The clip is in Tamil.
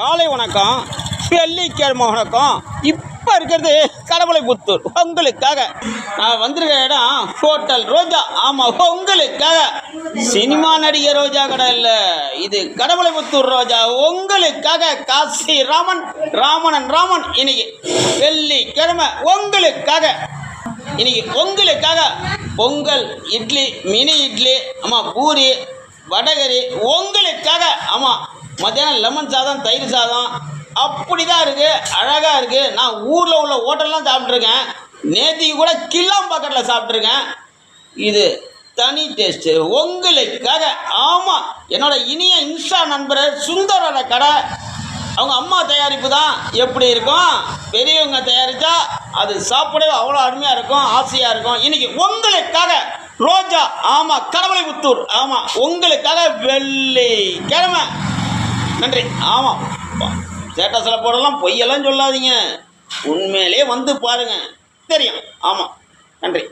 காலை வணக்கம், வெள்ளிக்கிழமை வணக்கம். இப்போ இருக்கிறது கடவுளைப்புத்தூர். உங்களுக்காக நான் வந்திருக்க இடம் ஹோட்டல் ரோஜா. ஆமாம், உங்களுக்காக. சினிமா நடிகர் ரோஜா கடை இல்லை, இது கடவுளைப்புத்தூர் ரோஜா. உங்களுக்காக காசி ராமன் ராமன் இன்னைக்கு வெள்ளிக்கிழமை உங்களுக்காக. இன்னைக்கு உங்களுக்காக பொங்கல், இட்லி, மினி இட்லி, ஆமாம் பூரி, வடகரி உங்களுக்காக. ஆமாம், மத்தியானம் லெமன் சாதம், தயிர் சாதம் அப்படி தான் இருக்குது, அழகாக இருக்குது. நான் ஊரில் உள்ள ஹோட்டல்லாம் சாப்பிட்ருக்கேன், நேற்றுக்கு கூட கிள்ளாம்பாக்கத்தில் சாப்பிட்ருக்கேன். இது தனி டேஸ்ட்டு உங்களுக்காக. ஆமாம், என்னோட இனிய இன்ஸ்டா நண்பர் சுந்தரோட கடை. அவங்க அம்மா தயாரிப்பு தான். எப்படி இருக்கும், பெரியவங்க தயாரித்தா அது சாப்பிடவே அவ்வளோ அருமையாக இருக்கும், ஆசையாக இருக்கும். இன்றைக்கி உங்களுக்காக ரோஜா. ஆமாம், கடவுளைப்புத்தூர். ஆமாம், உங்களுக்காக வெள்ளிக்கிழமை. நன்றி. ஆமாம், ஸ்டேட்டஸில் போடலாம், பொய்யெல்லாம் சொல்லாதீங்க, உண்மையிலே வந்து பாருங்கள், தெரியும். ஆமாம், நன்றி.